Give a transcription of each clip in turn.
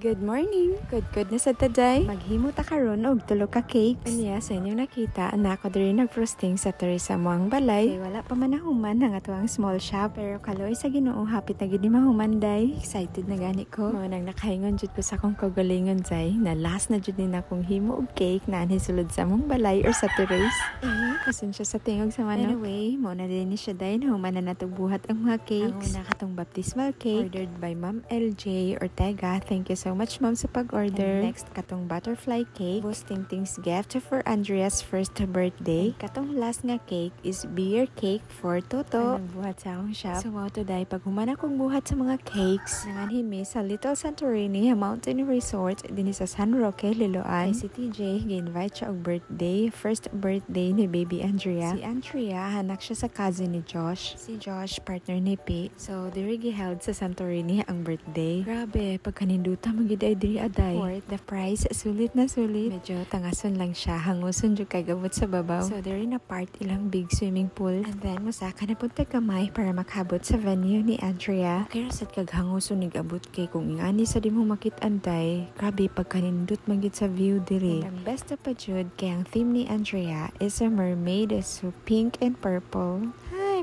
Good morning! Good na sa taday. Maghimo ta karon og tulo ka cakes. Anya sa inyong nakita, nako diri nag-frosting sa Teresa Moang balay. Kay wala pa man nahuman ang atuang small shop. Pero kaloy sa Ginoo, hapit na gid ni mahuman day. Excited na gani ko. Mao nang nakahingon jud ko sa akong kagalingon zay. Na last na jud ni akong himo og cake na sulod sa mong balay or sa Teresa. Pasensya sa tingog sa manok. Anyway, mo na din ni siya day. Nahuman na natong buhat ang mga cakes. Ang una katong baptismal cake ordered by Ma'am LJ Ortega. Thank you so much, ma'am, sa pag-order. And next, katong butterfly cake, Boss Tingting's gift for Andrea's first birthday. And katong last nga cake is beer cake for Toto. Anong buhat sa akong shop. So, mo today, pag humana kong buhat sa mga cakes, nanganhimi sa Little Santorini Mountain Resort, din sa San Roque, Liloan. Si TJ, gi-invite siya og birthday. First birthday ni baby Andrea. Si Andrea, hanak siya sa cousin ni Josh. Si Josh, partner ni Pete. So, diri gi-held sa Santorini ang birthday. Grabe, pagkaninduta magiday diri aday. Fourth, the price sulit na sulit. Medyo tangason lang siya, hanguson jud kay gabot sa babaw. So diri na part ilang big swimming pool. And then mosaka na punta kamay para makabot sa venue ni Andrea. Kaya sad kag hanguson nig abot kay kung ingani sa dimo makit-anday. Grabe pagkanindot magid sa view diri. And ang best pa jud kay ang theme ni Andrea is a mermaid, so pink and purple.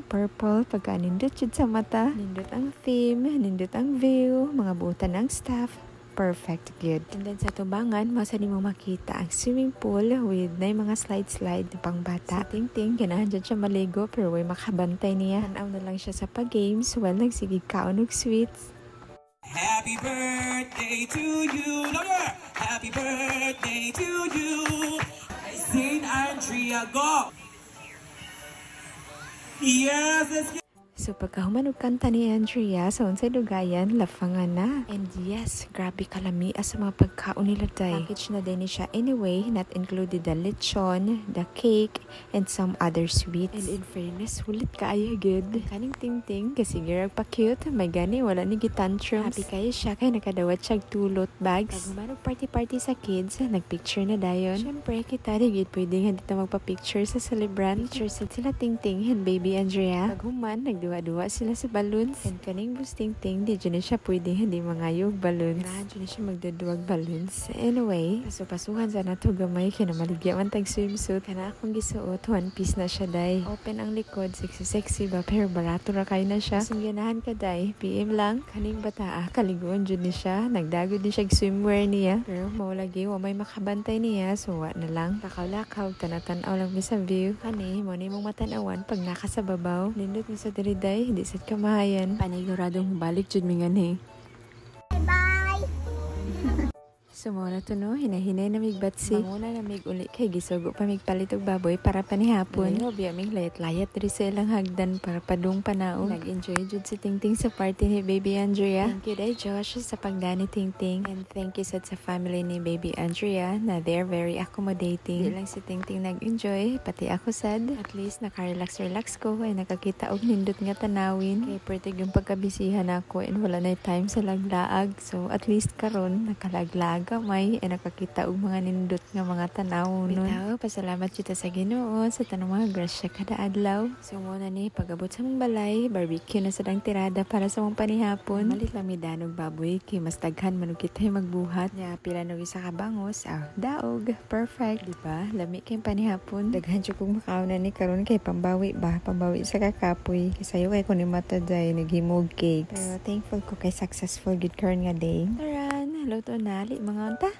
Purple, pagka-nindot jud sa mata. Nindot ang theme, nindot ang view, mga buutan ng staff. Perfect, good. And then sa tubangan, masa ni mo makita ang swimming pool with na mga slide-slide pang bata. Si Tingting, ganahan dyan siya maligo pero way makabantay niya. Tanaw na lang siya sa pag-games while nagsigig kaon og sweets. Happy birthday to you, Lover! Happy birthday to you! Saint Andrea, go! Yes, let's get. So pagkahuman og kanta ni Andrea sa unsay dugayan, lafangan na. And yes, grabe kalami sa mga pagkaon nila day. Package na din siya anyway, not included the lechon, the cake, and some other sweets. And in fairness, hulit kaayo good. Kaning Tingting, kasi girag pa cute, may gani, wala ni gitantrums. Happy kayo siya, kaya nakadawat siya tulot bags. Paghuman og party-party sa kids, nagpicture na dayon. Siyempre, kita rin pwede nga dito magpa-picture sa celebrant. Picture sila Tingting and baby Andrea. Paghuman, duwa sila sa balloons. And kaning Boss Tingting, di dyan na siya pwede hindi mangayog balloons. Kailangan dyan na siya magduduwag balloons. Anyway, pasupasuhan sa nato gamay, kinamaligya man tag swimsuit. Kana akong gisuot, one piece na siya day. Open ang likod, sexy ba, pero barato ra kayo na siya. Kung ganahan ka day, PM lang. Kaning bata, kaliguan dyan ni siya. Nagdagod din siya swimwear niya. Pero maulagi, may makabantay niya, so what na lang. Lakaw-lakaw, tanatanaw lang mi sa view. Kani, mo ni mong matanawan pag naka sa babaw. Nindot mi sa diri day, hindi sad kamahayan. Paniguradong balik jud mi ngani. Bye! So mo na to no, hinahinay na migbatsi. Manguna na mig uli kay gisugo pa migpalit og baboy para panihapon. Ngayon, biya mig layat-layat diri sa ilang hagdan para padung panaog. Nag-enjoy jud si Tingting sa party ni baby Andrea. Thank you day Josh sa pagdani Tingting. And thank you sad sa family ni baby Andrea na they're very accommodating. Di lang si Tingting nag-enjoy, pati ako sad. At least naka-relax ko ay nakakita og nindot nga tanawin. Kay pertig yung pagkabisihan ako and wala na time sa laglaag. So at least karon nakalaglag kamay ay nakakita og mga nindot nga mga tanaw nun. Bitaw, pasalamat kita sa Ginoo sa tanong mga grasya kada adlaw. So muna ni pagabot sa mong balay, barbecue na sa dang tirada para sa mong panihapon. Malit lang mi danog baboy kay mas daghan man kita magbuhat. Nya pila no isa ka bangos, daog, perfect, di ba? Lami kay panihapon. Daghan jud kog makaon ni karon kay pambawi sa kakapoy. Kay sayo kay kun ni mata day naghimog cakes. Pero thankful ko kay successful gid karon nga day. Taran, luto na li mga unta.